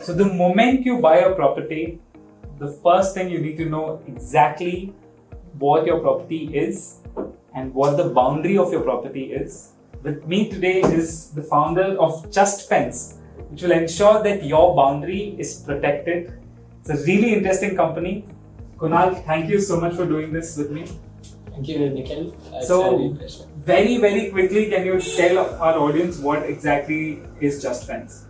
So the moment you buy a property, the first thing you need to know exactly what your property is and what the boundary of your property is. With me today is the founder of Just Fence, which will ensure that your boundary is protected. It's a really interesting company. Kunal, thank you so much for doing this with me. Thank you, Nikhil. So, very quickly, can you tell our audience what exactly is Just Fence?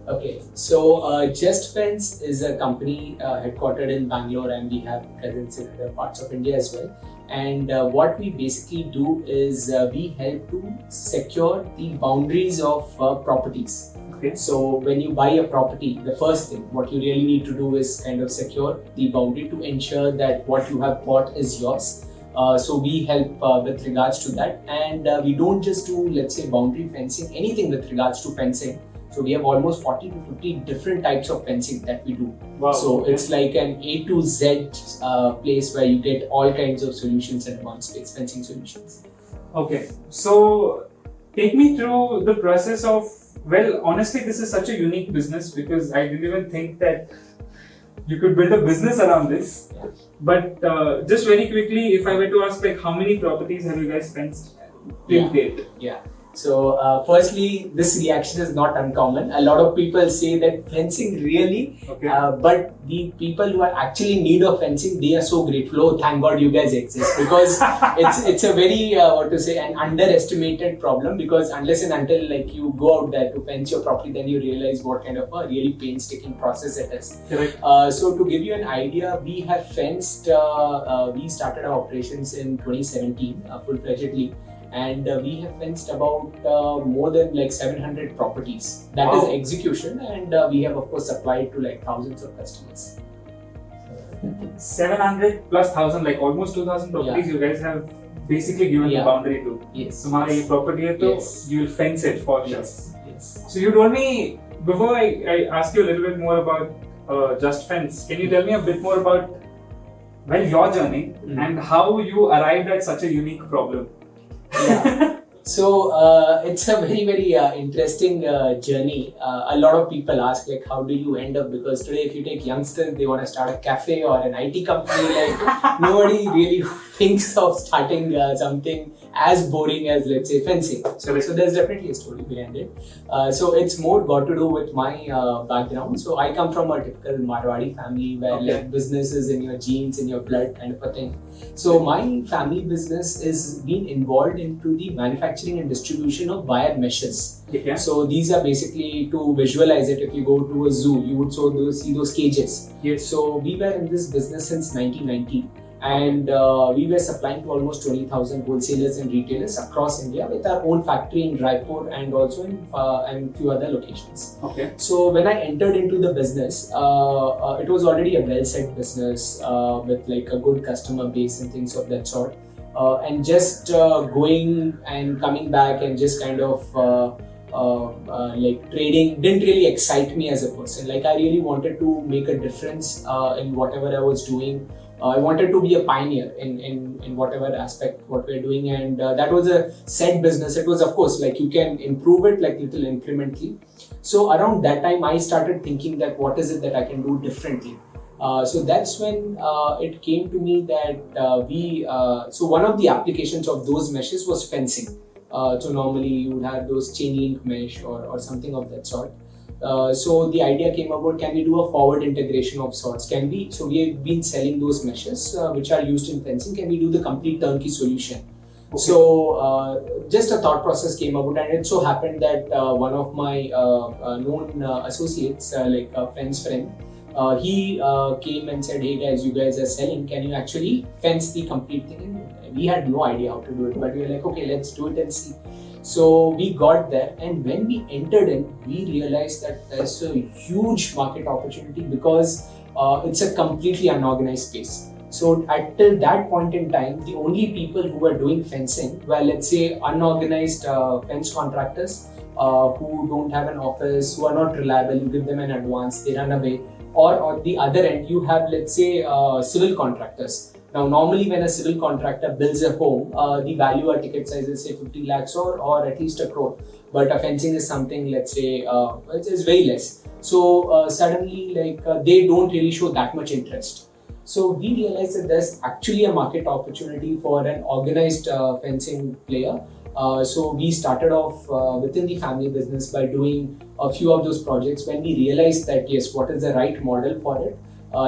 Okay, so Just Fence is a company headquartered in Bangalore, and we have presence in other parts of India as well. And what we basically do is we help to secure the boundaries of properties. Okay. So when you buy a property, the first thing what you really need to do is kind of secure the boundary to ensure that what you have bought is yours. So we help with regards to that, and we don't just do, let's say, boundary fencing, anything with regards to fencing. So we have almost 40 to 50 different types of fencing that we do. Wow. So it's like an A to Z place where you get all kinds of solutions at one space, fencing solutions. Okay, so take me through the process of, well, honestly, this is such a unique business because I didn't even think that you could build a business around this. Yeah. But just very quickly, if I were to ask, like, how many properties have you guys fenced till date? Yeah. So firstly, this reaction is not uncommon. A lot of people say that fencing really, but the people who are actually in need of fencing, they are so grateful. Oh, thank God you guys exist, because it's a very an underestimated problem, because unless and until like you go out there to fence your property, then you realize what kind of a really painstaking process it is. Correct. So to give you an idea, we have fenced. We started our operations in 2017 full-fledgedly. And we have fenced about more than like 700 properties. That is execution, and we have of course supplied to like thousands of customers. 700 plus 1000, like almost 2000 properties you guys have basically given the boundary to. Yes. So my property hai to you will fence it for sure. Yes. So you told me, before I ask you a little bit more about Just Fence, can you tell me a bit more about your journey and how you arrived at such a unique problem? Yeah. So it's a very interesting journey. A lot of people ask, like, how do you end up? Because today, if you take youngsters, they want to start a cafe or an IT company. Like, nobody really thinks of starting something as boring as, let's say, fencing. So there's definitely a story behind it. So it's more got to do with my background. So I come from a typical Marwadi family where like business is in your genes, in your blood kind of a thing. So my family business is being involved into the manufacturing and distribution of wire meshes. Yeah. So these are basically, to visualize it, if you go to a zoo, you would see those cages. Yes. So we were in this business since 1990. And we were supplying to almost 20,000 wholesalers and retailers across India with our own factory in Raipur and also in a few other locations. Okay. So when I entered into the business, it was already a well-set business with like a good customer base and things of that sort. And just going and coming back and just kind of like trading didn't really excite me as a person. Like, I really wanted to make a difference in whatever I was doing. I wanted to be a pioneer in whatever aspect what we're doing, and that was a set business. It was, of course, like you can improve it like little incrementally. So around that time, I started thinking that what is it that I can do differently. So that's when it came to me that so one of the applications of those meshes was fencing. So normally you would have those chain link mesh or something of that sort. So the idea came about, can we do a forward integration of sorts? So we have been selling those meshes which are used in fencing. Can we do the complete turnkey solution? Okay. So just a thought process came about, and it so happened that one of my known associates, like a friend's friend, he came and said, hey guys, you guys are selling, can you actually fence the complete thing? And we had no idea how to do it, but we were like, okay, let's do it and see. So we got there, and when we entered in, we realized that there's a huge market opportunity because it's a completely unorganized space. So till that point in time, the only people who were doing fencing were, let's say, unorganized fence contractors who don't have an office, who are not reliable. You give them an advance, they run away. Or on the other end, you have, let's say, civil contractors. Now, normally when a civil contractor builds a home, the value or ticket size is say 50 lakhs or at least a crore. But a fencing is something, let's say, it's very less. So suddenly, they don't really show that much interest. So we realized that there's actually a market opportunity for an organized fencing player. So we started off within the family business by doing a few of those projects. When we realized that yes, what is the right model for it,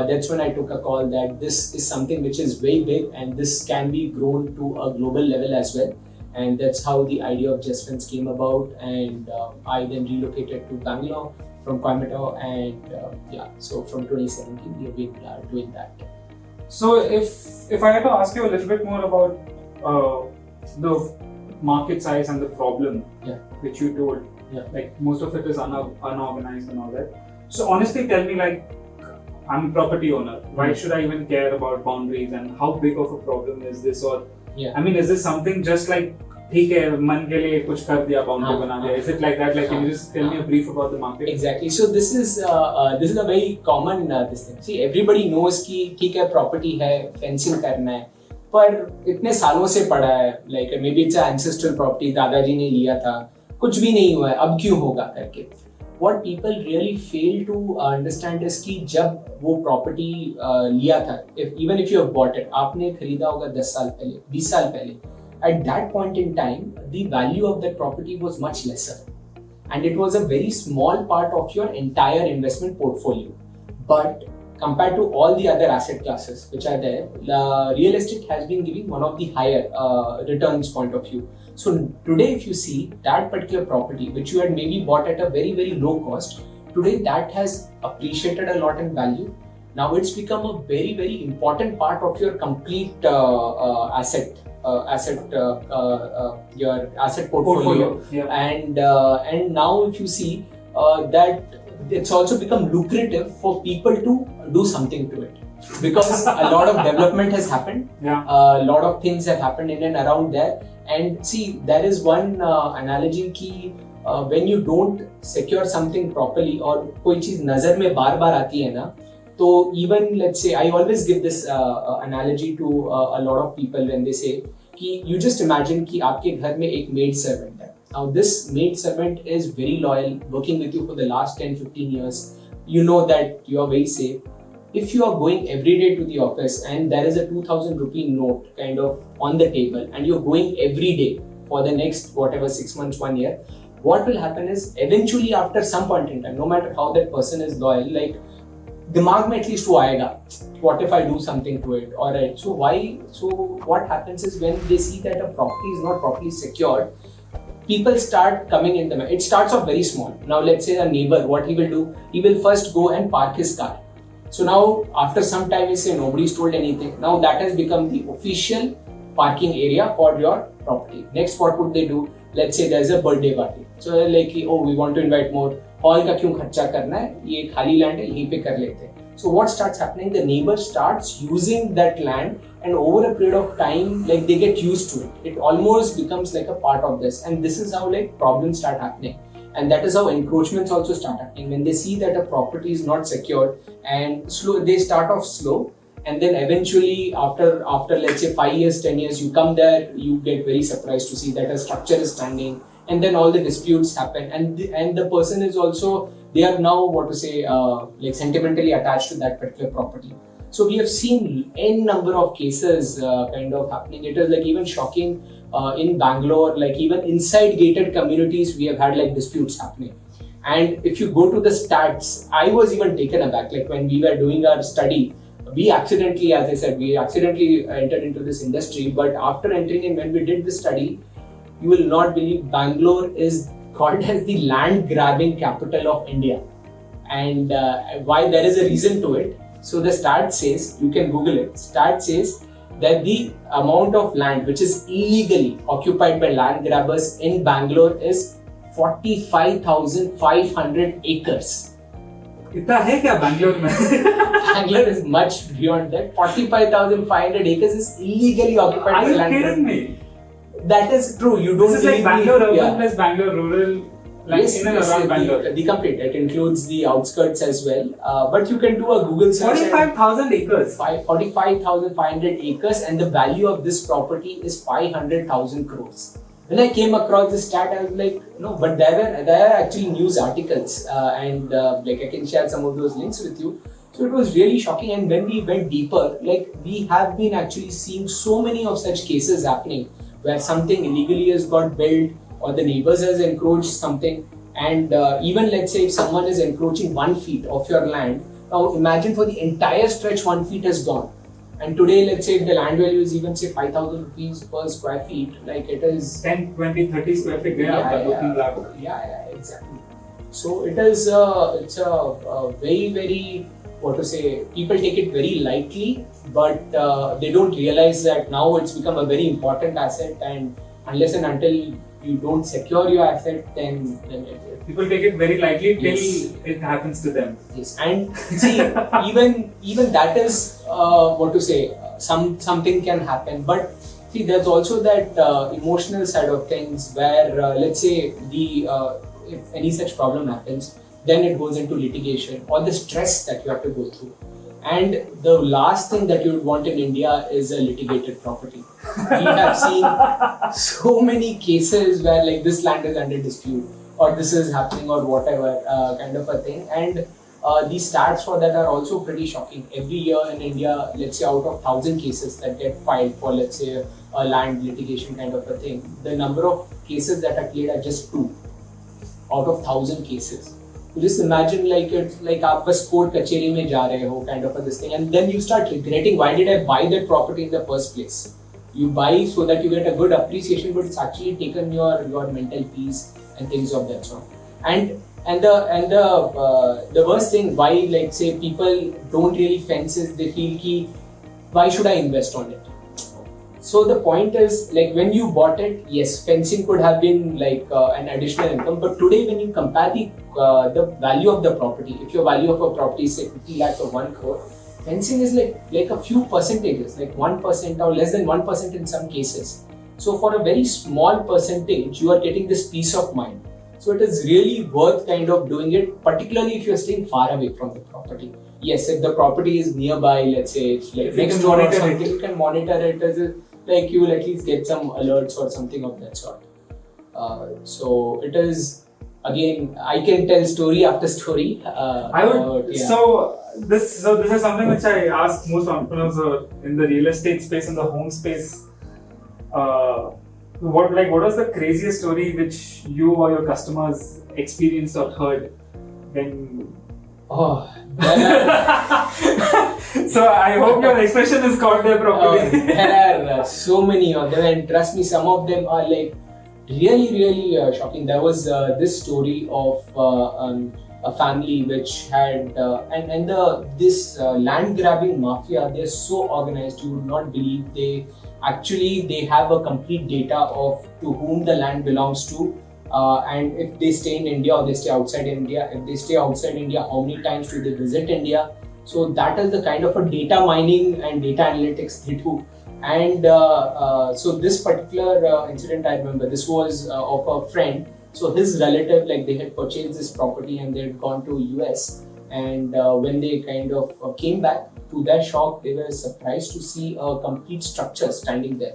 that's when I took a call that this is something which is very big and this can be grown to a global level as well. And that's how the idea of Just Fence came about. And I then relocated to Bangalore from Coimbatore, and so from 2017 we have been doing that. So if I had to ask you a little bit more about the market size and the problem which you told, like most of it is unorganized and all that. So honestly, tell me, like, I'm a property owner. Why should I even care about boundaries, and how big of a problem is this? Or I mean, is this something just like ठीक है मन के लिए कुछ कर दिया boundary बना दिया? Is it like that? Like, can you just tell me a brief about the market? Exactly. So this is a very common this thing. See, everybody knows कि ठीक है property है, fencing करना है, पर इतने सालों से पड़ा है, like maybe it's an ancestral property, दादाजी ने लिया था, कुछ भी नहीं हुआ है, अब क्यों होगा करके. What people really fail to understand is कि जब वो property लिया था, even if you have bought it, आपने खरीदा होगा 10 साल पहले, 20 साल पहले, at that point in time, the value of that property was much lesser. And it was a very small part of your entire investment portfolio. But compared to all the other asset classes which are there, real estate has been giving one of the higher returns point of view. So today, if you see that particular property, which you had maybe bought at a very, very low cost, today that has appreciated a lot in value. Now it's become a very, very important part of your complete your asset portfolio. Yeah. And now if you see that it's also become lucrative for people to do something to it, because a lot of development has happened. A lot of things have happened in and around there. And see, there is one analogy कि when you don't secure something properly और कोई चीज नजर में बार बार आती है ना, तो even let's say, I always give this analogy to a lot of people when they say कि you just imagine कि आपके घर में एक maid servant है. Now this maid servant is very loyal, working with you for the last 10-15 years. You know that you are very safe. If you are going every day to the office and there is a 2,000 rupee note kind of on the table and you're going every day for the next 6 months, 1 year, what will happen is eventually after some point in time, no matter how that person is loyal, like दिमाग में at least वो आएगा, what if I do something to it? Alright, so what happens is when they see that a property is not properly secured, people start coming in the. It starts off very small. Now let's say a neighbor, what he will do, he will first go and park his car. So now after some time he say nobody's told anything. Now that has become the official parking area for your property. Next, what would they do? Let's say there's a birthday party. So they're like, oh, we want to invite more. Hall का क्यों खर्चा करना है? ये खाली land है, यहीं पे कर लेते हैं. So what starts happening? The neighbor starts using that land, and over a period of time, like they get used to it. It almost becomes like a part of this, and this is how like problems start happening. And that is how encroachments also start happening. When they see that a property is not secured and slow, they start off slow, and then eventually after let's say 5 years, 10 years, you come there, you get very surprised to see that a structure is standing, and then all the disputes happen, and the person is also, they are now like sentimentally attached to that particular property. So we have seen n number of cases kind of happening. It is like even shocking in Bangalore, like even inside gated communities, we have had like disputes happening. And if you go to the stats, I was even taken aback. Like when we were doing our study, we accidentally, as I said, entered into this industry. But after entering in, when we did the study, you will not believe Bangalore is called as the land grabbing capital of India. And why, there is a reason to it. So the stat says, you can Google it, stat says that the amount of land which is illegally occupied by land grabbers in Bangalore is 45,500 acres. इतना है क्या बैंगलोर में? Bangalore is much beyond that. 45,500 acres is illegally occupied by land grabbers. Are you kidding me? That is true. You don't. This is like Bangalore urban plus Bangalore rural. Like yes, in and around Bangalore. The complete. It includes the outskirts as well. But you can do a Google search. 45,000 acres. 45,500 acres, and the value of this property is 500,000 crores. when I came across this stat, I was like, no, but there are actually news articles, and like I can share some of those links with you. So it was really shocking. And when we went deeper, like we have been actually seeing so many of such cases happening where something illegally has got built or the neighbors has encroached something. And even let's say if someone is encroaching 1 feet of your land, now imagine for the entire stretch 1 feet has gone. And today, let's say if the land value is even say 5,000 rupees per square feet, like it is 10, 20, 30 square feet. Yeah, exactly. So it is it's a very, very, what to say, people take it very lightly, but they don't realize that now it's become a very important asset, and unless and until you don't secure your asset, then people take it very lightly till Yes. it happens to them. yes. And see, even that is what to say, something can happen, but see, there's also that emotional side of things where let's say if any such problem happens, then it goes into litigation or the stress that you have to go through. And the last thing that you would want in India is a litigated property. We have seen so many cases where like this land is under dispute or this is happening or whatever kind of a thing. And the stats for that are also pretty shocking. Every year in India, let's say out of 1,000 cases that get filed for, let's say, a land litigation kind of a thing, the number of cases that are cleared are just 2 out of 1,000 cases. You just imagine like it's like आप बस court कचेरी में जा रहे हो kind of a this thing, and then you start regretting, why did I buy that property in the first place? You buy so that you get a good appreciation, but it's actually taken your mental peace and things of that sort. And the worst thing, why like say people don't really fence is they feel ki why should I invest on it? So the point is, like when you bought it, yes, fencing could have been like an additional income. But today, when you compare the value of the property, if your value of a property is say 50 lakhs or 1 crore, fencing is like a few percentages, like 1% or less than 1% in some cases. So for a very small percentage, you are getting this peace of mind. So it is really worth kind of doing it, particularly if you're staying far away from the property. Yes, if the property is nearby, let's say it's like next door or something, you can monitor it as a, like you will at least get some alerts or something of that sort. So it is, again, I can tell story after story. I would. So this is something which I ask most entrepreneurs in the real estate space, in the home space. What was the craziest story which you or your customers experienced or heard when? Oh, so I hope your expression is caught there properly. There are so many of them, and trust me, some of them are like really shocking. There was this story of a family which had this land grabbing mafia. They're so organized, you would not believe. They have a complete data of to whom the land belongs to. And if they stay in India or they stay outside India, if they stay outside India, how many times do they visit India? So that is the kind of a data mining and data analytics they do. And so this particular incident, I remember, this was of a friend. So his relative, like they had purchased this property and they had gone to US. And when they kind of came back, to their shock, they were surprised to see a complete structure standing there.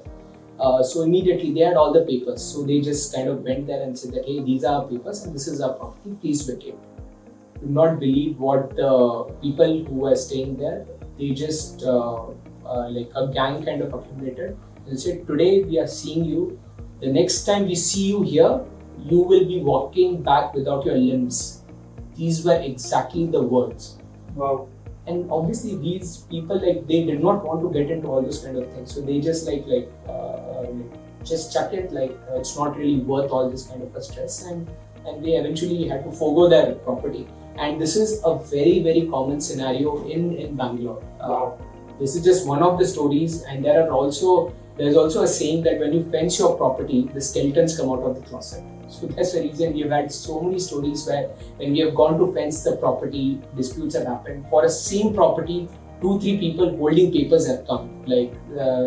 So immediately they had all the papers. So they just kind of went there and said that, hey, these are our papers and this is our property, please vacate. Do not believe what the people who were staying there, they just like a gang kind of accumulated. They said, today we are seeing you. The next time we see you here, you will be walking back without your limbs. These were exactly the words. Wow. And obviously these people, like they did not want to get into all those kind of things, so they just just chuck it, like it's not really worth all this kind of a stress, and they eventually had to forgo their property. And this is a very common scenario in Bangalore. This is just one of the stories, and there's also a saying that when you fence your property, the skeletons come out of the closet. So that's the reason we have had so many stories where when we have gone to fence the property, disputes have happened. For a same property, 2-3 people holding papers have come. Like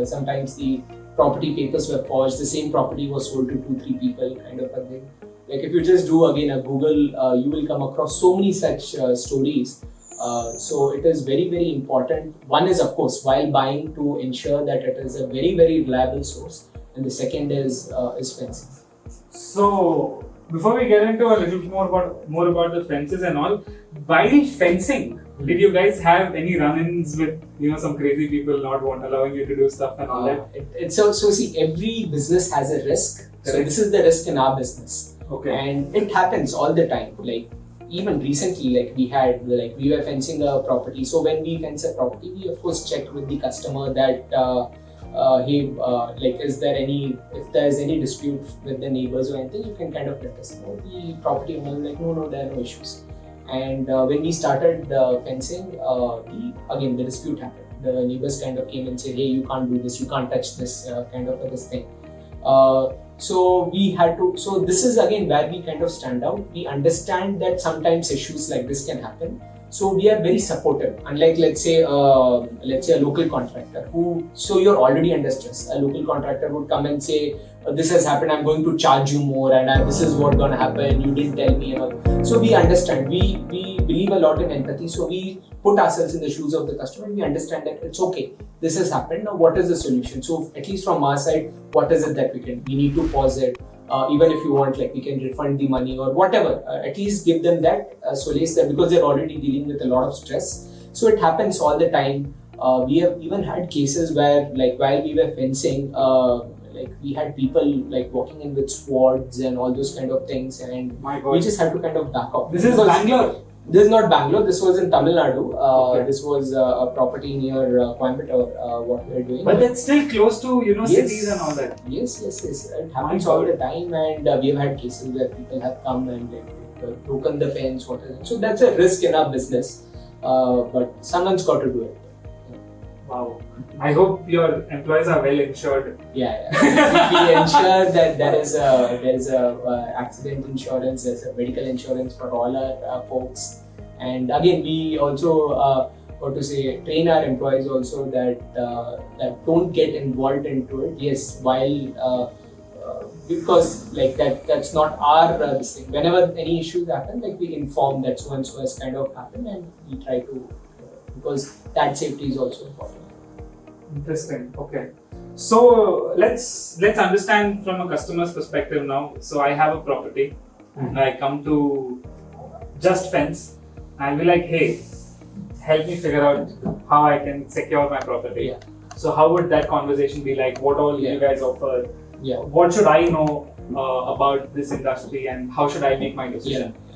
sometimes the property papers were forged, the same property was sold to 2-3 people kind of a thing. Like if you just do again a Google, you will come across so many such stories. So it is very important. One is of course while buying to ensure that it is a very reliable source. and the second is fencing. So before we get into a little more about the fences and all, while fencing, did you guys have any run-ins with some crazy people not allowing you to do stuff and all that? So see, every business has a risk. So Correct. this is the risk in our business. Okay. And it happens all the time. Like even recently, we were fencing a property. So when we fence a property, we of course check with the customer that if there's any dispute with the neighbors or anything, you can kind of let us know. The property owner was like, no, there are no issues. And when we started fencing, the dispute happened. The neighbors kind of came and said, hey, you can't do this, you can't touch this this thing. So this is again where we kind of stand out. We understand that sometimes issues like this can happen. So we are very supportive. Unlike let's say a local contractor so you're already under stress. A local contractor would come and say, this has happened, I'm going to charge you more, and this is what's going to happen, you didn't tell me. So we understand. We believe a lot in empathy. So we put ourselves in the shoes of the customer and we understand that it's okay. This has happened. Now what is the solution? So at least from our side, what is it that we need to pause it. Even if you want, we can refund the money or whatever. At least give them that solace there, because they're already dealing with a lot of stress. So it happens all the time. We have even had cases where, while we were fencing, we had people walking in with swords and all those kind of things, and we just had to kind of back up. This is Bangalore. This is not Bangalore. This was in Tamil Nadu. Okay. This was a property near Coimbatore. What we are doing. But that's still close to cities and all that. Yes. It happens all the time, and we have had cases where people have come and broken the fence. So that's a risk in our business. But someone's got to do it. Wow. I hope your employees are well insured. Yeah. We ensure that there is a accident insurance, there's a medical insurance for all our folks, and again we also train our employees also that don't get involved into it. Yes, while because that's not our this thing. Whenever any issues happen, we inform that so and so has kind of happened, and we try to because that safety is also important. Interesting. Okay. So let's understand from a customer's perspective now. So I have a property and I come to Just Fence and I'll be like, hey, help me figure out how I can secure my property. Yeah. So how would that conversation be like? What all you guys offer? Yeah. What should I know about this industry and how should I make my decision? Yeah.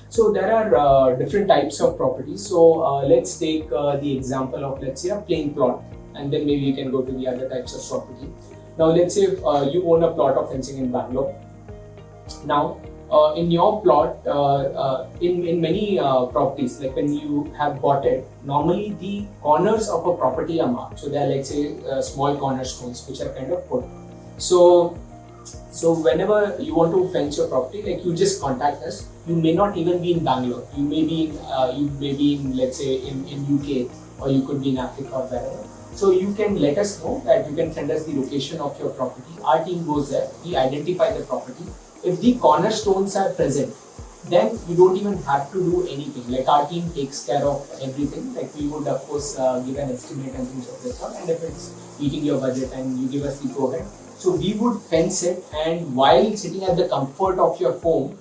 So there are different types of properties. So let's take the example of, let's say, a plain plot, and then maybe you can go to the other types of property. Now let's say you own a plot of fencing in Bangalore. Now in your plot, in many properties, when you have bought it, normally the corners of a property are marked. So there are, let's say, small cornerstones which are kind of put. So whenever you want to fence your property, you just contact us. You may not even be in Bangalore. You may be in let's say in UK, or you could be in Africa or wherever. So you can let us know that you can send us the location of your property. Our team goes there. We identify the property. If the cornerstones are present, then you don't even have to do anything. Our team takes care of everything. We would of course give an estimate and things of that sort. And if it's meeting your budget and you give us the go ahead, so we would fence it, and while sitting at the comfort of your home,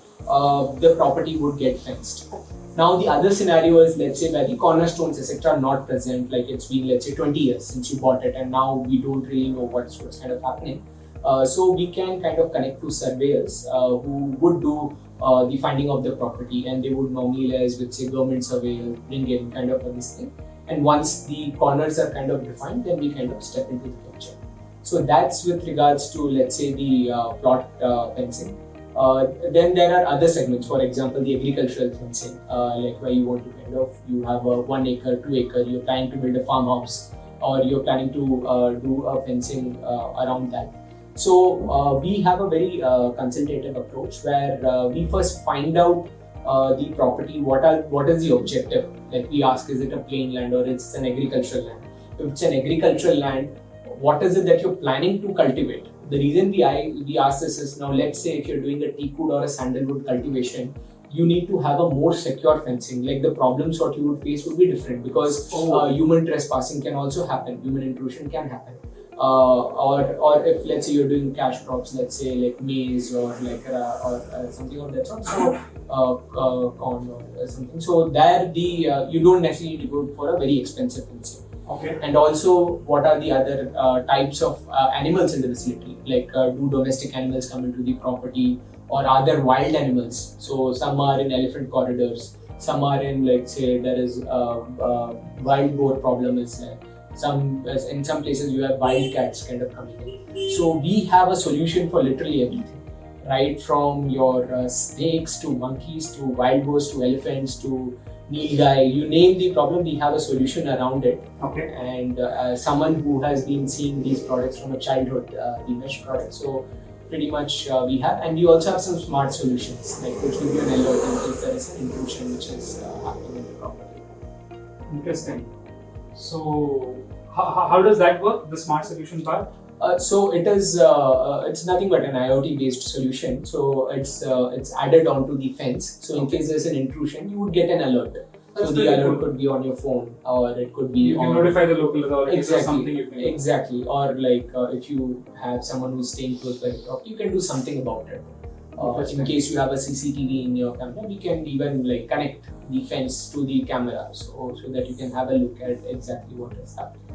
the property would get fenced. Now the other scenario is, let's say, where the cornerstones etc. are not present, it's been, let's say, 20 years since you bought it, and now we don't really know what's kind of happening. So we can kind of connect to surveyors who would do the finding of the property, and they would normally liaise with, say, government surveyor, bring in kind of this thing. And once the corners are kind of defined, then we kind of step into the picture. So that's with regards to, let's say, the plot fencing. Then there are other segments, for example, the agricultural fencing, where you want to you have a 1 acre, 2 acre, you're planning to build a farmhouse, or you're planning to do a fencing around that. So we have a very consultative approach where we first find out the property, what is the objective. We ask, is it a plain land or it's an agricultural land? If it's an agricultural land, what is it that you're planning to cultivate? The reason we ask this is, now let's say if you're doing a teak wood or a sandalwood cultivation, you need to have a more secure fencing. The problems what you would face would be different, because human trespassing can also happen, human intrusion can happen. or if let's say you're doing cash crops, let's say like maize or like something of that sort, so corn or something. So there you don't necessarily need to go for a very expensive fencing. Okay. And also, what are the other types of animals in the vicinity? Like, do domestic animals come into the property, or are there wild animals? So some are in elephant corridors, some are in, like, say, there is wild boar problem is there. In some places you have wildcats kind of coming in. So we have a solution for literally everything, right from your snakes to monkeys to wild boars to elephants to nilgai. You name the problem, we have a solution around it. Okay. And someone who has been seeing these products from a childhood, the mesh products. So pretty much we have, and we also have some smart solutions like which give you an alert in case there is an intrusion which is happening in the property. Interesting. So how does that work, the smart solution part? So it is it's nothing but an IoT based solution. So it's added onto the fence. So in case there's an intrusion, you would get an alert. So the alert could be on your phone, or it could be you can notify the local authorities or something. You can exactly, or like if you have someone who's staying close by the property, you can do something about it. In case you have a CCTV in your camera, we can even like connect the fence to the camera, so that you can have a look at exactly what is happening.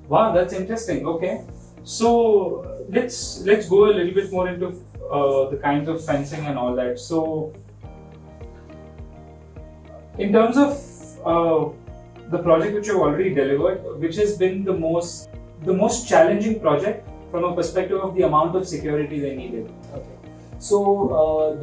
Wow, that's interesting. Okay, so let's go a little bit more into the kinds of fencing and all that. So, in terms of the project which you've already delivered, which has been the most challenging project from a perspective of the amount of security they needed? Okay. So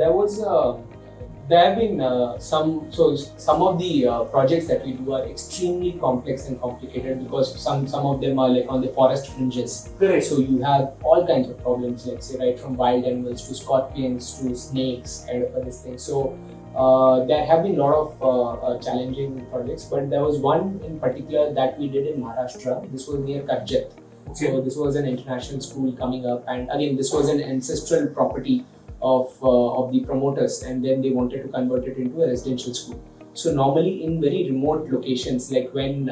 there have been some of the projects that we do are extremely complex and complicated because some of them are like on the forest fringes. Correct. So you have all kinds of problems, let's say, right from wild animals to scorpions to snakes, kind of this thing. So there have been a lot of challenging projects, but there was one in particular that we did in Maharashtra. This was near Karjat. Okay. So this was an international school coming up, and again this was an ancestral property of the promoters, and then they wanted to convert it into a residential school. So normally in very remote locations, like when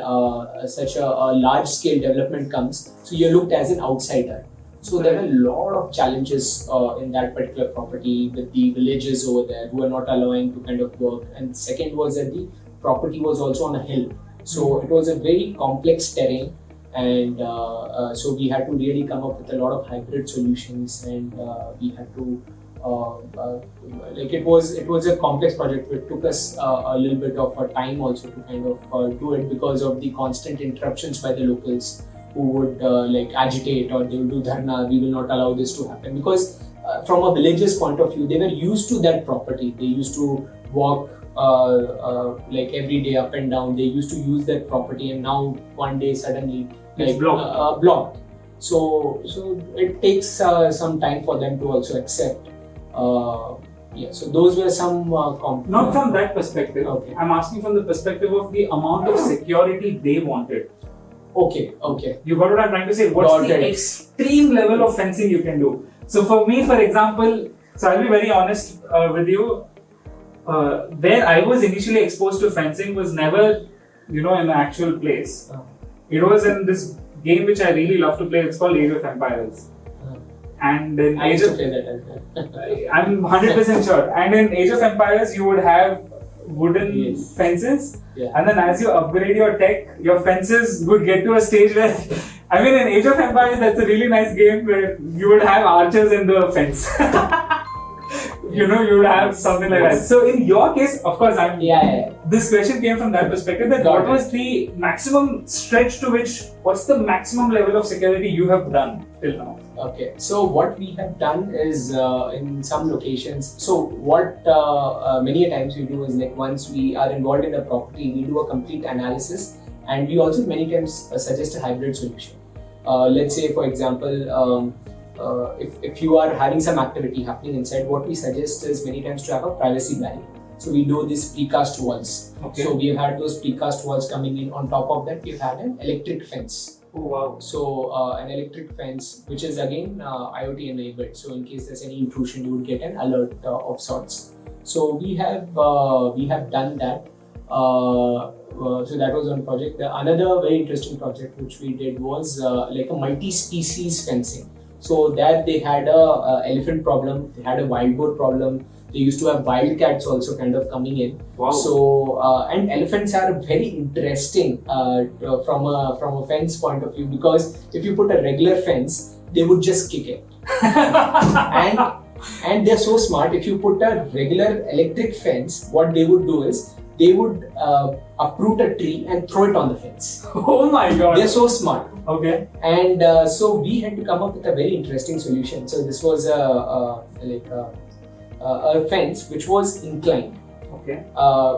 such a large scale development comes, so you're looked as an outsider. So there were a lot of challenges in that particular property with the villages over there who are not allowing to kind of work. And second was that the property was also on a hill. So it was a very complex terrain, and so we had to really come up with a lot of hybrid solutions, and we had to like it was a complex project. It took us a little bit of a time also to kind of do it because of the constant interruptions by the locals who would like agitate, or they would do dharna. We will not allow this to happen, because from a village's point of view, they were used to that property. They used to walk like every day up and down. They used to use that property, and now one day suddenly it's blocked. Blocked. So it takes some time for them to also accept. Yeah, so those were some Not from that perspective. Okay. I'm asking from the perspective of the amount of security they wanted. Okay. You got what I'm trying to say? What's the extreme level of fencing you can do? So for me, for example, so I'll be very honest with you. Where I was initially exposed to fencing was never, in an actual place. It was in this game which I really love to play. It's called Age of Empires. And in I Age used of to play that. I'm 100% sure. And in Age of Empires, you would have wooden fences, and then as you upgrade your tech, your fences would get to a stage where, I mean, in Age of Empires, that's a really nice game where you would have archers in the fence. You would have something like that. So in your case, of course, this question came from that perspective, that what was the maximum stretch to which, what's the maximum level of security you have done till now? Okay, so what we have done is in some locations, so what many a times we do is, like, once we are involved in a property, we do a complete analysis, and we also many times suggest a hybrid solution. Let's say, for example, if you are having some activity happening inside, what we suggest is many times to have a privacy barrier. So we do these precast walls. Okay. So we have had those precast walls coming in. On top of that, we've had an electric fence. Oh wow. So an electric fence, which is again IoT enabled. So in case there's any intrusion, you would get an alert of sorts. So we have done that. So that was one project. Another very interesting project which we did was like a multi-species fencing. So there they had a elephant problem, they had a wild boar problem. They used to have wildcats also kind of coming in. Wow. So and elephants are very interesting from a fence point of view, because if you put a regular fence, they would just kick it. and they're so smart. If you put a regular electric fence, what they would do is they would uproot a tree and throw it on the fence. Oh my god! They're so smart. Okay. And so we had to come up with a very interesting solution. So this was a fence which was inclined. Okay.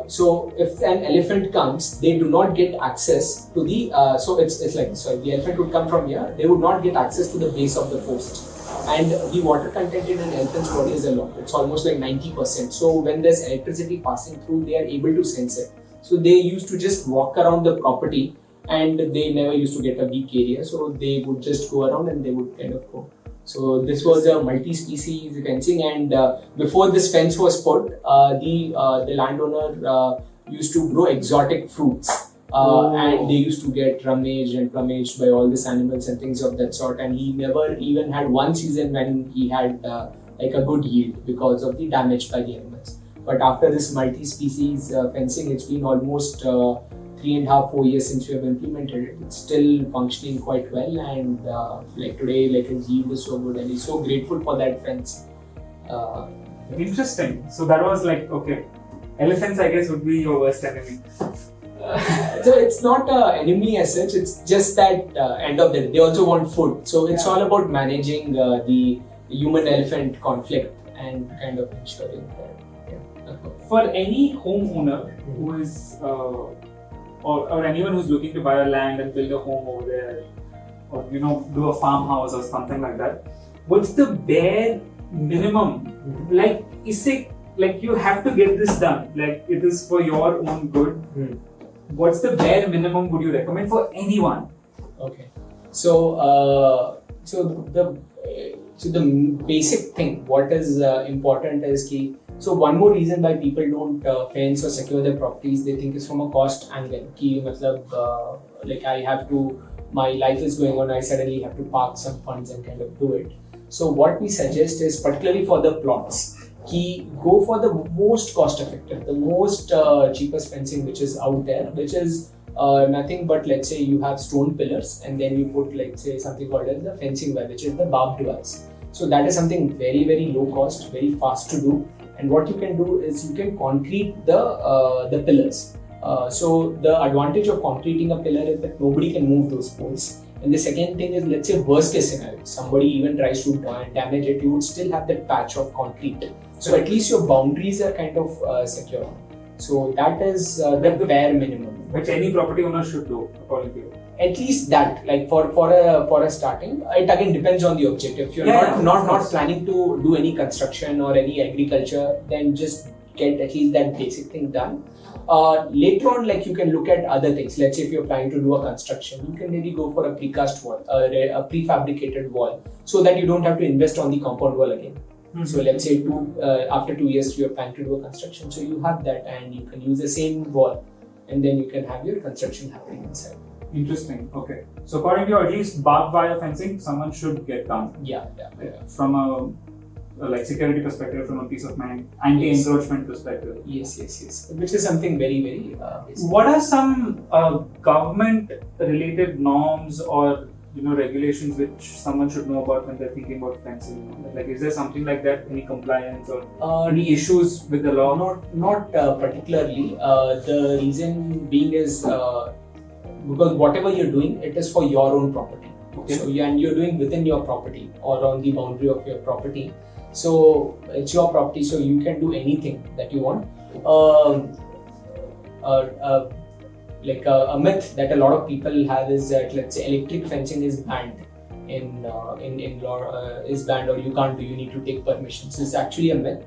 So if an elephant comes, they do not get access to the. So it's like, sorry, the elephant would come from here. They would not get access to the base of the post. And the water content in an elephant's body is a lot. It's almost like 90%. So when there's electricity passing through, they are able to sense it. So they used to just walk around the property, and they never used to get a weak area. So they would just go around and they would kind of go. So this was a multi-species fencing, and before this fence was put, the landowner used to grow exotic fruits. And they used to get rummaged and plumaged by all these animals and things of that sort, and he never even had one season when he had like a good yield because of the damage by the animals. But after this multi-species fencing, it's been almost 3.5-4 years since we have implemented it. It's still functioning quite well, and like today, like his yield is so good, and he's so grateful for that fence. Interesting. So that was like, okay, elephants I guess would be your worst enemy. So it's not an enemy as such, it's just that end of the day, they also want food. So it's all about managing the human-elephant conflict and kind of ensuring that. For any homeowner who is, or anyone who's looking to buy a land and build a home over there, or do a farmhouse or something like that, what's the bare minimum? Like, is it like you have to get this done? Like, it is for your own good. What's the bare minimum would you recommend for anyone? Okay, so the basic thing, what is important is key. So one more reason why people don't fence or secure their properties, they think is from a cost angle. Ki matlab, like I have to, my life is going on, I suddenly have to park some funds and kind of do it. So what we suggest is, particularly for the plots, go for the most cost effective, the most cheapest fencing which is out there, which is nothing but, let's say you have stone pillars, and then you put, like, say, something called as the fencing wire, which is the barbed wires. So that is something very, very low cost, very fast to do. And what you can do is you can concrete the pillars. So the advantage of concreting a pillar is that nobody can move those poles. And the second thing is, let's say worst case scenario, somebody even tries to damage it, you would still have that patch of concrete. So at least your boundaries are kind of secure. So that is the bare minimum. Which any property owner should do, according to you. At least that, like for a starting, it again depends on the objective. If you're not planning to do any construction or any agriculture, then just get at least that basic thing done. Later on, like, you can look at other things. Let's say if you're planning to do a construction, you can maybe go for a precast wall, a prefabricated wall, so that you don't have to invest on the compound wall again. So let's say after 2 years you're planning to do a construction, so you have that and you can use the same wall, and then you can have your construction happening inside. Interesting. Okay. So according to you, at least barbed wire fencing someone should get done. Yeah. From a like security perspective, from a peace of mind, anti-encroachment perspective. Yes. Which is something very, very basic. What are some government-related norms or regulations which someone should know about when they're thinking about fencing? Like, is there something like that? Any compliance or any issues with the law? Not particularly. The reason being is because whatever you're doing, it is for your own property. Okay. So and you're doing within your property or on the boundary of your property. So it's your property, so you can do anything that you want. Like a myth that a lot of people have is that, let's say, electric fencing is banned in law, is banned, or you can't do, you need to take permissions. It's actually a myth.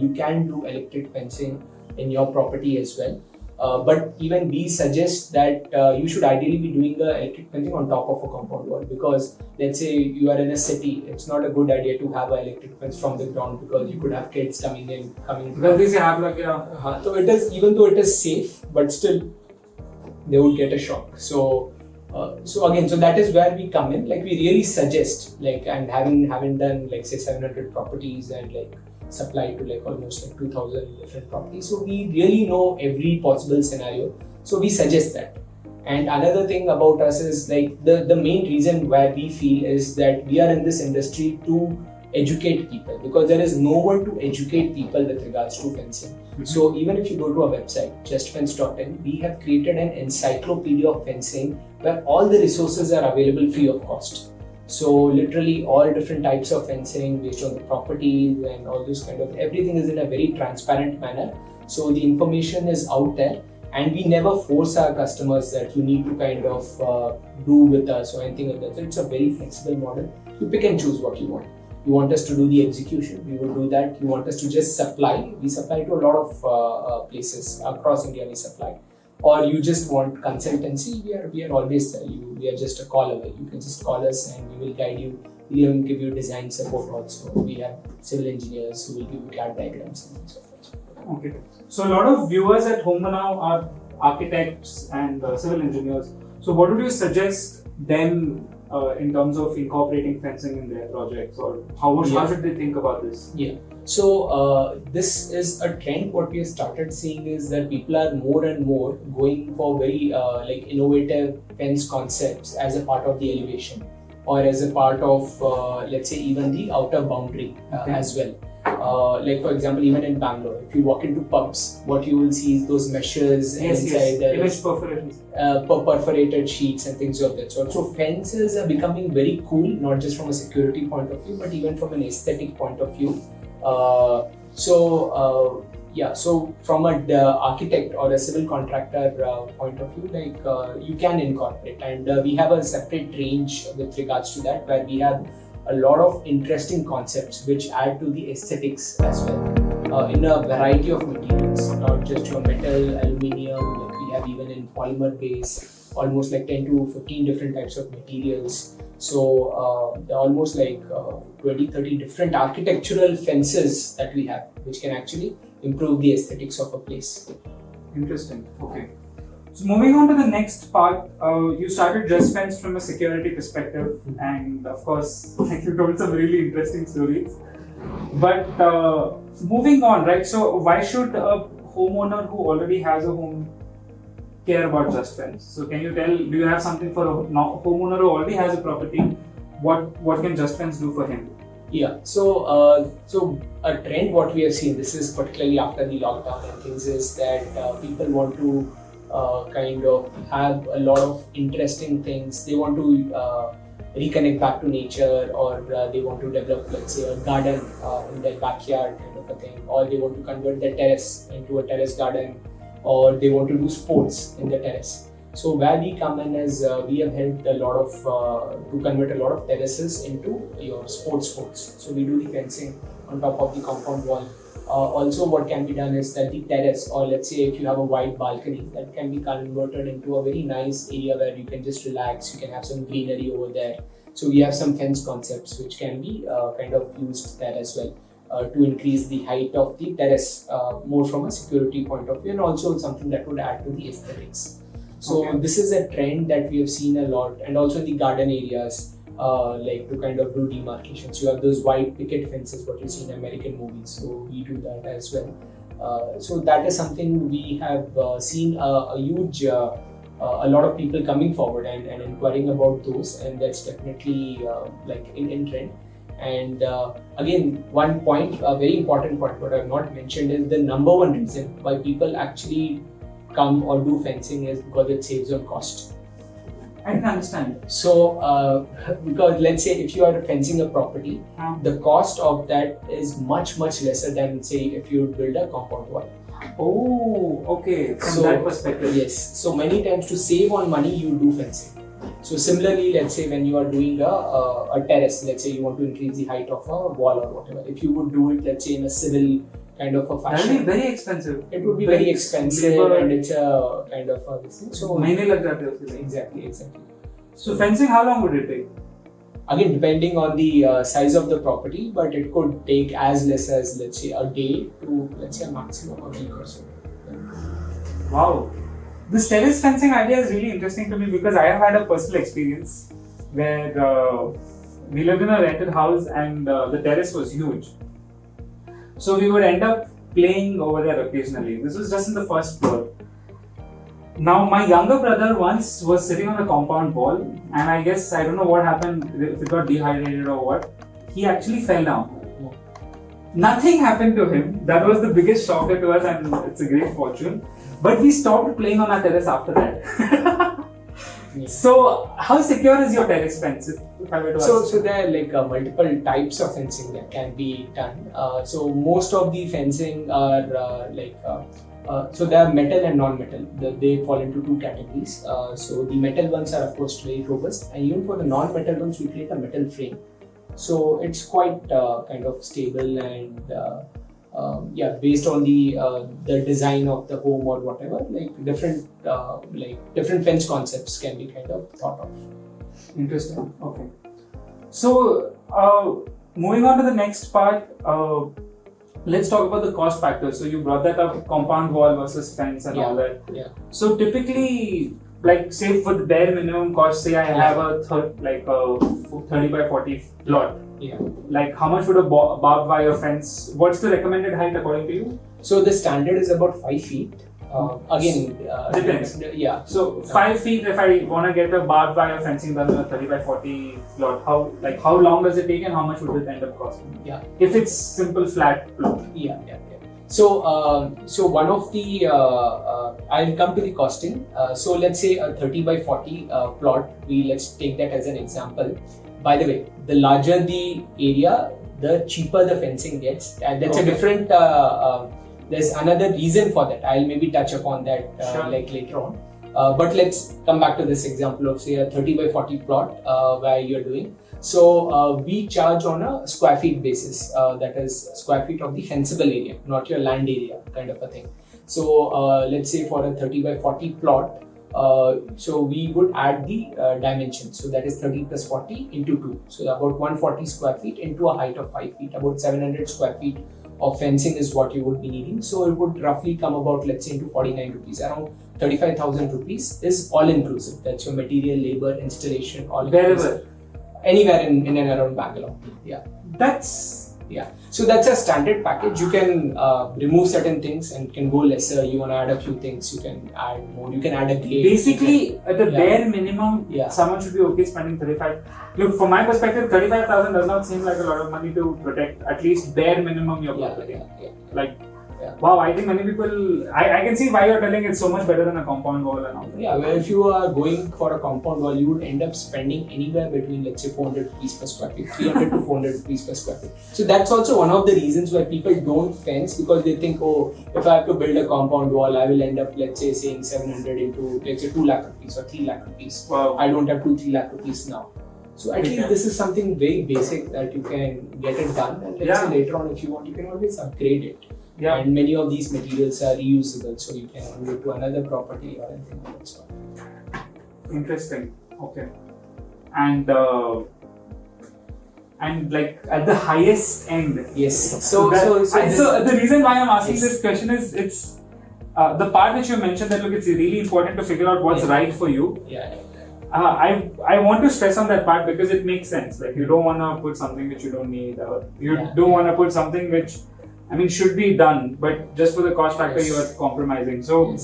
You can do electric fencing in your property as well. But even we suggest that you should ideally be doing the electric fencing on top of a compound wall, because let's say you are in a city, it's not a good idea to have an electric fence from the ground, because you could have kids coming in. So So it is, even though it is safe, but still they would get a shock. So so that is where we come in. Like, we really suggest, like, and having done like say 700 properties and like supplied to like almost like 2,000 different properties, so we really know every possible scenario. So we suggest that. And another thing about us is like the main reason why we feel is that we are in this industry to educate people, because there is no one to educate people with regards to fencing. So even if you go to our website, justfence.in, we have created an encyclopedia of fencing where all the resources are available free of cost. So literally all different types of fencing based on the properties and all this kind of, everything is in a very transparent manner. So the information is out there, and we never force our customers that you need to kind of do with us or anything like that. So it's a very flexible model. You pick and choose what you want. You want us to do the execution, we will do that. You want us to just supply, we supply to a lot of places across India. We supply. Or you just want consultancy, we are always there. We are just a call away. You can just call us and we will guide you. We even give you design support also. We have civil engineers who will give you CAD diagrams and so forth. Okay. So a lot of viewers at home now are architects and civil engineers. So what would you suggest them in terms of incorporating fencing in their projects, or how should they think about this? Yeah. So this is a trend. What we have started seeing is that people are more and more going for very like innovative fence concepts as a part of the elevation, or as a part of let's say even the outer boundary as well. Like for example, even in Bangalore, if you walk into pubs, what you will see is those meshes inside the image perforations, perforated sheets and things of that sort. So fences are becoming very cool, not just from a security point of view, but even from an aesthetic point of view. So from an architect or a civil contractor point of view, like you can incorporate, and we have a separate range with regards to that, where we have a lot of interesting concepts which add to the aesthetics as well, in a variety of materials, not just your metal, aluminium, like we have even in polymer base, almost like 10 to 15 different types of materials. So there are almost like 20-30 different architectural fences that we have, which can actually improve the aesthetics of a place. Interesting. Okay. So moving on to the next part, you started Just Fence from a security perspective, and of course, like you told some really interesting stories. But moving on, right? So why should a homeowner who already has a home care about Just Fence? So can you tell, do you have something for a homeowner who already has a property? What can Just Fence do for him? Yeah, so a trend what we have seen, this is particularly after the lockdown and things, is that people want to kind of have a lot of interesting things. They want to reconnect back to nature, or they want to develop, let's say, a garden in their backyard kind of a thing, or they want to convert their terrace into a terrace garden, or they want to do sports in the terrace. So where we come in is we have helped a lot of to convert a lot of terraces into your sports courts. So we do the fencing on top of the compound wall. Also, what can be done is that the terrace, or let's say if you have a wide balcony, that can be converted into a very nice area where you can just relax, you can have some greenery over there. So we have some fence concepts which can be kind of used there as well to increase the height of the terrace more from a security point of view, and also something that would add to the aesthetics. So this is a trend that we have seen a lot, and also in the garden areas. Like to kind of do demarcations. You have those white picket fences, what you see in American movies. So we do that as well. So that is something we have seen a huge, a lot of people coming forward and inquiring about those, and that's definitely like in trend. And again, one point, a very important point, what I have not mentioned, is the number one reason why people actually come or do fencing is because it saves on cost. I can understand. So, because let's say if you are fencing a property, the cost of that is much lesser than, say, if you build a compound wall. Oh, okay. From that perspective. Yes. So many times to save on money, you do fencing. So similarly, let's say when you are doing a terrace, let's say you want to increase the height of a wall or whatever. If you would do it, let's say in a civil kind of a That fashion. will be very expensive. It would be very expensive labor. and it's a kind of a this thing. So Mahine lag jate hain uske. exactly. So fencing, how long would it take? Again, depending on the size of the property, but it could take as less as, let's say, a day to, let's say, a maximum of a week or so. Wow. This terrace fencing idea is really interesting to me because I have had a personal experience where we lived in a rented house and the terrace was huge. So we would end up playing over there occasionally. This was just in the first floor. Now, my younger brother once was sitting on the compound wall, and I guess, I don't know what happened, if it got dehydrated or what, he actually fell down. Nothing happened to him. That was the biggest shocker to us, and it's a great fortune. But we stopped playing on our terrace after that. So, how secure is your terrace fence? If I were to ask? So there are like multiple types of fencing that can be done. So most of the fencing are so they are metal and non-metal. They fall into two categories. So the metal ones are of course very robust, and even for the non-metal ones, we create a metal frame. So it's quite kind of stable and based on the design of the home or whatever, different fence concepts can be kind of thought of. Interesting. Okay. So moving on to the next part. Let's talk about the cost factor. So you brought that up, compound wall versus fence and all that. Yeah. So typically, like say for the bare minimum cost, say I have a 30 by 40 plot. Yeah. Like how much would a barbed wire fence? What's the recommended height according to you? So the standard is about 5 feet. Depends. Yeah. So 5 feet. If I want to get a barbed wire fencing done in a 30 by 40 plot, how long does it take and how much would it end up costing? Yeah. If it's simple flat plot. Yeah. So one of the I'll come to the costing. So let's say a 30 by 40 plot. Let's take that as an example. By the way, the larger the area, the cheaper the fencing gets, and that's a different. There's another reason for that. I'll maybe touch upon that later on. But let's come back to this example of say a 30 by 40 plot where you're doing. So we charge on a square feet basis. That is square feet of the fencible area, not your land area kind of a thing. So let's say for a 30 by 40 plot, so we would add the dimensions. So that is 30 plus 40 into 2. So about 140 square feet into a height of 5 feet. About 700 square feet of fencing is what you would be needing. So it would roughly come about, let's say, into 49 rupees. Around 35,000 rupees is all inclusive. That's your material, labor, installation, all Wherever. Anywhere in and around Bangalore. Yeah. So that's a standard package. You can remove certain things and can go lesser. You want to add a few things, you can add more. You can add a gate. Basically, at the bare minimum, someone should be okay spending 35. Look, from my perspective, 35,000 does not seem like a lot of money to protect at least bare minimum your property. Wow, I think many people, I can see why you're telling it's so much better than a compound wall and all that. Yeah, well, if you are going for a compound wall, you would end up spending anywhere between, let's say, 400 rupees per square feet, 300 to 400 rupees per square feet. So that's also one of the reasons why people don't fence, because they think, oh, if I have to build a compound wall, I will end up, let's say, saying 700 into, let's say, 2 lakh rupees or 3 lakh rupees. Wow. I don't have 2-3 lakh rupees now. So at least this is something very basic that you can get it done, and let's say later on if you want, you can always upgrade it. Yeah. And many of these materials are reusable, so you can move it to another property or anything like that. Interesting. Okay. And like at the highest end. Yes. So the reason why I'm asking this question is it's the part which you mentioned that look, it's really important to figure out what's right for you. I want to stress on that part because it makes sense. Like you don't want to put something which you don't need, or you don't want to put something which should be done, but just for the cost factor you are compromising. So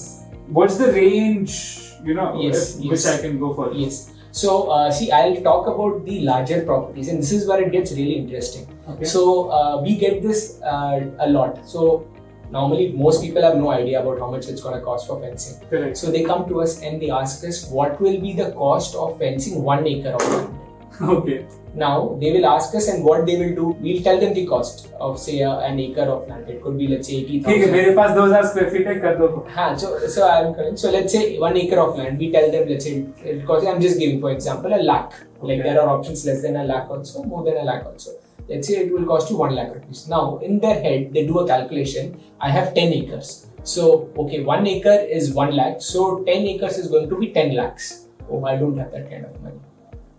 what's the range, which I can go for? Yes. So see, I'll talk about the larger properties, and this is where it gets really interesting. Okay. So we get this a lot. So normally most people have no idea about how much it's going to cost for fencing. Correct. So they come to us and they ask us what will be the cost of fencing 1 acre of land. Okay. Now they will ask us, and what they will do, we'll tell them the cost of say an acre of land. It could be, let's say, 80,000. Okay, मेरे पास 2,000 square feet है, कर दो. So I'm correct. So let's say 1 acre of land. We tell them, let's say it costs. I'm just giving for example a lakh. Like there are options less than a lakh also, more than a lakh also. let's say it will cost you 1 lakh rupees. Now in their head they do a calculation, I have 10 acres. So okay, 1 acre is 1 lakh, so 10 acres is going to be 10 lakhs. Oh, I don't have that kind of money.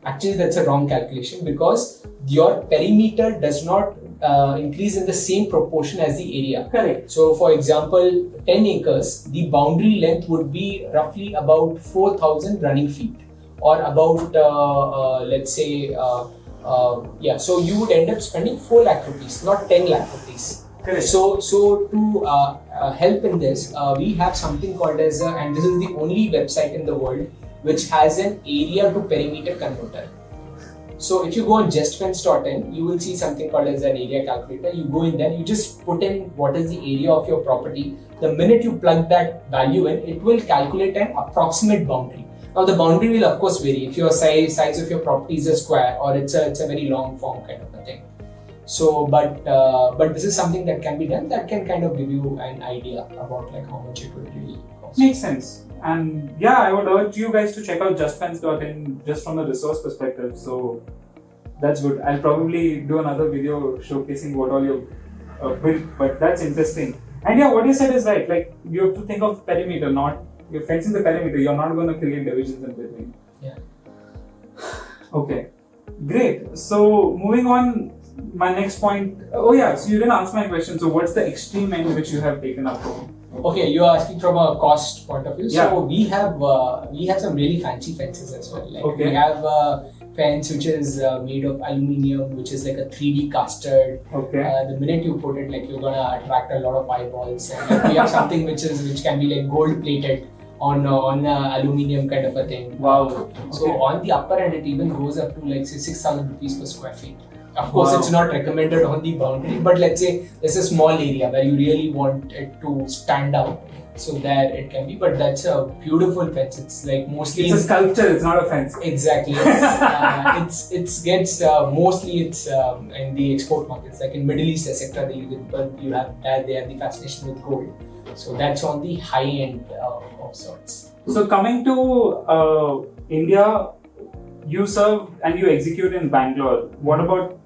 Actually, that's a wrong calculation because your perimeter does not increase in the same proportion as the area. Correct. So, for example, 10 acres, the boundary length would be roughly about 4,000 running feet, or about let's say, so you would end up spending 4 lakh rupees, not 10 lakh rupees. Correct. So to help in this, we have something called as and this is the only website in the world which has an area to perimeter converter. So if you go on justfence.in, you will see something called as an area calculator. You go in there, you just put in what is the area of your property. The minute you plug that value in, it will calculate an approximate boundary. Now the boundary will of course vary if your size of your property is a square or it's a very long form kind of a thing. So, but this is something that can be done that can kind of give you an idea about like how much it will really cost. Makes sense. And yeah, I would urge you guys to check out justfence.in just from a resource perspective. So that's good. I'll probably do another video showcasing what all you've built, but that's interesting. And yeah, what you said is right. Like you have to think of perimeter, not you're fencing the perimeter. You're not going to create divisions in between. Yeah. Okay. Great. So moving on, my next point. Oh yeah. So you didn't answer my question. So what's the extreme end which you have taken up? Okay, you are asking from a cost point of view. Yeah. So we have some really fancy fences as well. Like okay. We have a fence which is made of aluminium, which is like a 3D castered. Okay. The minute you put it, like you're gonna attract a lot of eyeballs. And like, we have something which can be like gold plated on aluminium kind of a thing. Wow. Okay. So on the upper end, it even goes up to like say 6,000 rupees per square feet. Of course, It's not recommended on the boundary, but let's say there's a small area where you really want it to stand out, so there it can be. But that's a beautiful fence. It's like mostly it's a sculpture. It's not a fence. Exactly. It's gets mostly it's in the export markets, like in Middle East, etc. They have the fascination with gold. So that's on the high end of sorts. So coming to India, you serve and you execute in Bangalore. What about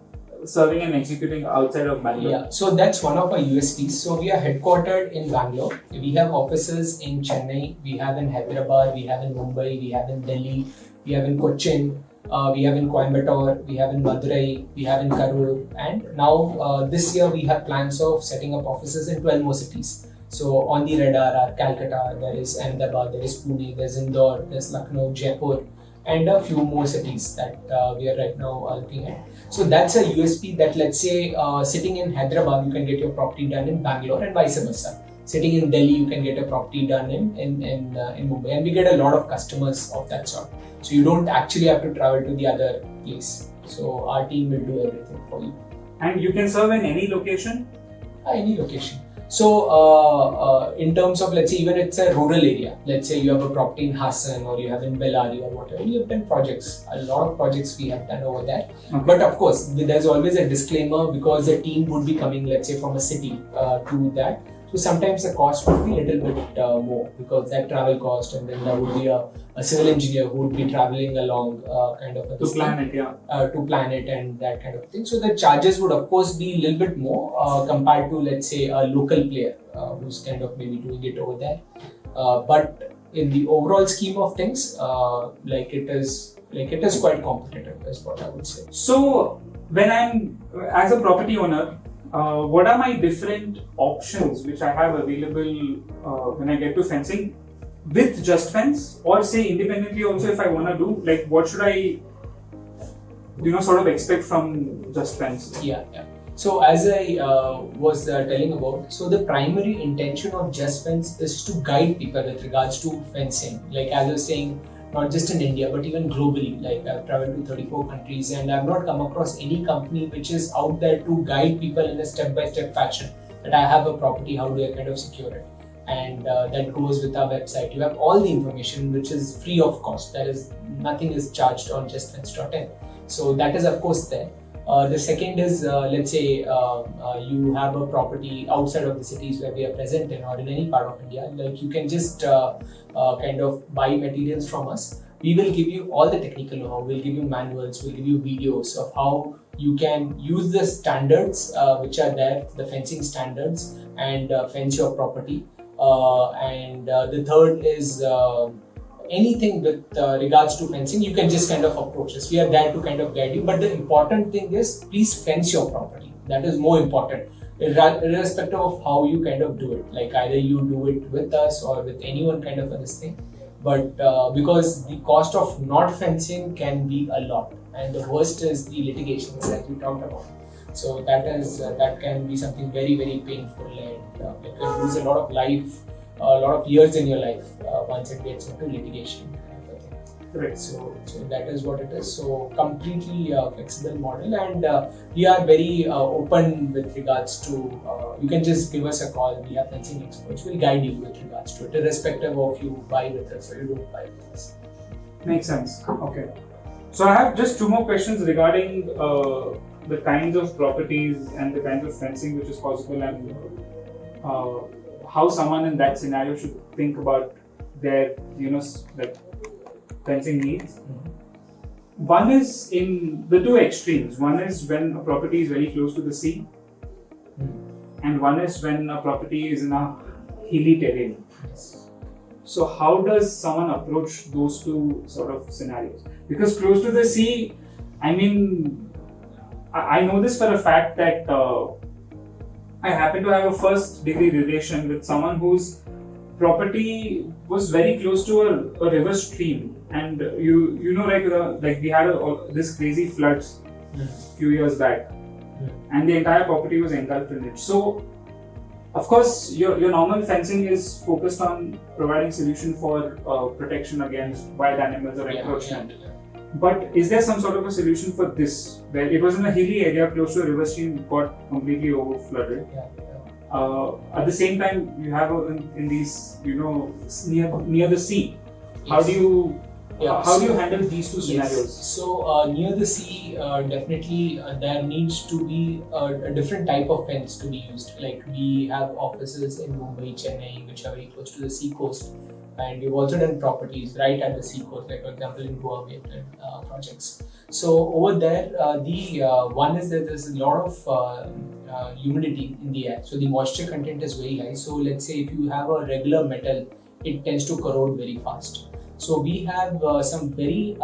serving and executing outside of Bangalore? Yeah, so that's one of our USPs. So we are headquartered in Bangalore. We have offices in Chennai, we have in Hyderabad, we have in Mumbai, we have in Delhi, we have in Cochin, we have in Coimbatore, we have in Madurai, we have in Karur, and now this year we have plans of setting up offices in 12 more cities. So on the radar are Calcutta, there is Ahmedabad, there is Pune, there's Indore, there's Lucknow, Jaipur, and a few more cities that we are right now looking at. So that's a USP that, let's say, sitting in Hyderabad, you can get your property done in Bangalore and vice versa. Sitting in Delhi, you can get a property done in Mumbai, and we get a lot of customers of that sort. So you don't actually have to travel to the other place. So our team will do everything for you. And you can serve in any location? Any location. So in terms of, let's say, even it's a rural area, let's say you have a property in Hassan or you have in Bellary or whatever, you have done projects, a lot of projects we have done over there. Okay. But of course, there's always a disclaimer because the team would be coming, let's say, from a city to that. So sometimes the cost would be a little bit more because that travel cost, and then there would be a civil engineer who would be traveling along kind of to plan it, to plan it and that kind of thing. So the charges would of course be a little bit more compared to, let's say, a local player who's kind of maybe doing it over there. But in the overall scheme of things, it is quite competitive, is what I would say. So when I'm as a property owner, what are my different options which I have available when I get to fencing with Just Fence, or say independently also if I want to do, like what should I sort of expect from Just Fence? Yeah. So as I was telling about, so the primary intention of Just Fence is to guide people with regards to fencing. Like as I was saying, not just in India, but even globally. Like I've traveled to 34 countries and I've not come across any company which is out there to guide people in a step-by-step fashion. That I have a property, how do I kind of secure it? And that goes with our website. You have all the information which is free of cost. Nothing is charged on justfence.in. So that is of course there. The second is, let's say you have a property outside of the cities where we are present in, or in any part of India, like you can just kind of buy materials from us. We will give you all the technical know-how, we'll give you manuals, we'll give you videos of how you can use the standards which are there, the fencing standards, and fence your property. And the third is anything with regards to fencing, you can just kind of approach us. We are there to kind of guide you. But the important thing is, please fence your property. That is more important, irrespective of how you kind of do it. Like either you do it with us or with anyone kind of this thing. But because the cost of not fencing can be a lot, and the worst is the litigation, like we talked about. So that can be something very, very painful, and you can lose a lot of life, a lot of years in your life once it gets into litigation. Right. So that is what it is. So completely flexible model, and we are very open with regards to. You can just give us a call. We are fencing experts. We'll guide you with regards to it, irrespective of you buy with us or you don't buy with us. Makes sense. Okay. So I have just 2 more questions regarding the kinds of properties and the kinds of fencing which is possible, and how someone in that scenario should think about their, like fencing needs. One is in the 2 extremes. One is when a property is very close to the sea, and one is when a property is in a hilly terrain. So how does someone approach those 2 sort of scenarios? Because close to the sea, I mean, I know this for a fact that I happen to have a first degree relation with someone whose property was very close to a river stream, and like we had this crazy floods few years back, and the entire property was engulfed in it. So of course your normal fencing is focused on providing solution for protection against wild animals or encroachment. But is there some sort of a solution for this, where it was in a hilly area close to a river stream, got completely over flooded? At the same time, you have in these, near the sea. How do you handle these 2 scenarios? So near the sea, definitely there needs to be a different type of fence to be used. Like we have offices in Mumbai, Chennai, which are very close to the sea coast, and we've also done properties right at the sea coast. Like for example, in Goa, we have done projects. So over there, the one is that there's a lot of humidity in the air, so the moisture content is very high. So let's say if you have a regular metal, it tends to corrode very fast. So we have some very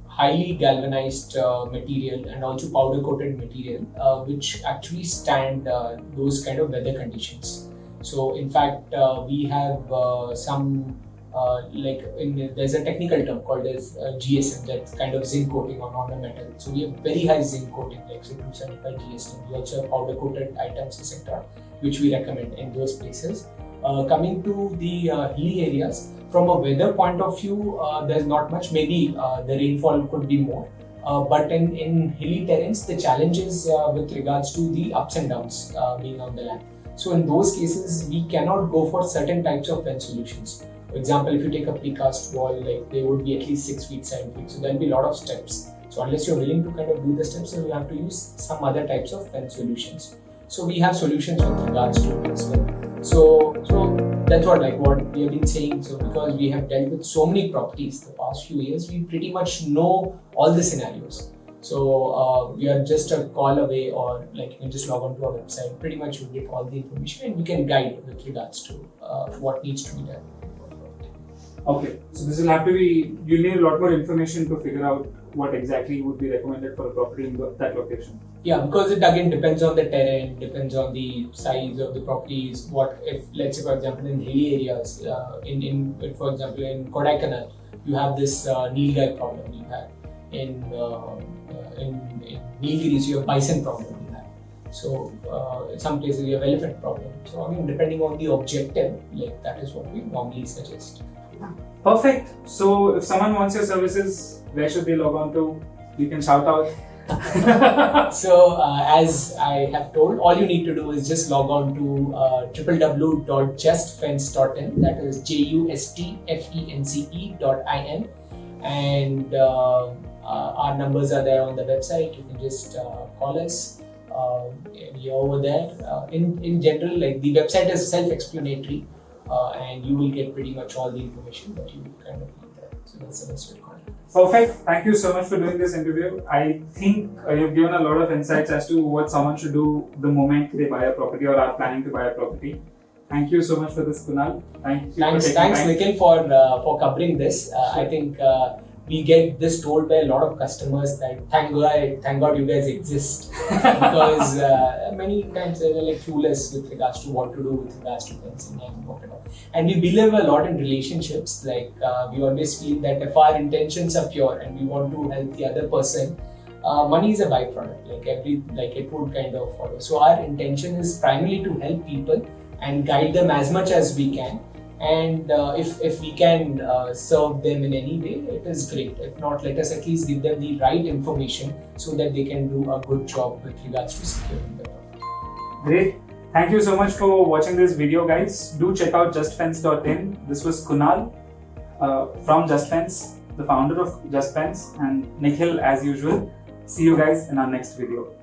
highly galvanized material and also powder coated material which actually stand those kind of weather conditions. So in fact we have some there's a technical term called as GSM, that's kind of zinc coating on a metal. So we have very high zinc coating, like say 275 GSM. We also have powder coated items, etc., which we recommend in those places. Coming to the hilly areas, from a weather point of view, there's not much. Maybe the rainfall could be more. But in hilly terrains, the challenge is with regards to the ups and downs being on the land. So in those cases, we cannot go for certain types of fence solutions. For example, if you take a precast wall, like they would be at least 6 feet, 7 feet. So there'll be a lot of steps. So unless you're willing to kind of do the steps, then you have to use some other types of fence solutions. So we have solutions with regards to it as well. So that's what we have been saying. So because we have dealt with so many properties the past few years, we pretty much know all the scenarios. So we are just a call away, or you can just log on to our website. Pretty much you get all the information, and we can guide with regards to what needs to be done. Okay, so this will have to be, you need a lot more information to figure out what exactly would be recommended for a property in that location. Yeah, because it again depends on the terrain, depends on the size of the properties. What if, let's say for example, in hilly areas, for example in Kodaikanal, you have this Nilgai problem you have. In Nilgiris, you have bison problem you have. So in some places you have elephant problem. So I mean, depending on the objective, that is what we normally suggest. Perfect. So if someone wants your services, where should they log on to? You can shout out. So as I have told, all you need to do is just log on to www.justfence.in, that is justfence.in, and our numbers are there on the website. You can just call us. We are over there. In general, the website is self-explanatory, and you will get pretty much all the information that you kind of need there. So that's the best way to call it. Perfect. Thank you so much for doing this interview. I think you've given a lot of insights as to what someone should do the moment they buy a property or are planning to buy a property. Thank you so much for this, Kunal. Thank you. Thanks, Nikhil, for covering this. I think we get this told by a lot of customers that thank God you guys exist, because many times they're like clueless with regards to what to do with regards to fencing and whatever. And we believe a lot in relationships. Like we always feel that if our intentions are pure and we want to help the other person, money is a byproduct. Like it would kind of follow. So our intention is primarily to help people and guide them as much as we can. And if we can serve them in any way, it is great. If not, let us at least give them the right information so that they can do a good job with regards to securing the property. Great. Thank you so much for watching this video, guys. Do check out justfence.in. This was Kunal from Just Fence, the founder of Just Fence, and Nikhil as usual. See you guys in our next video.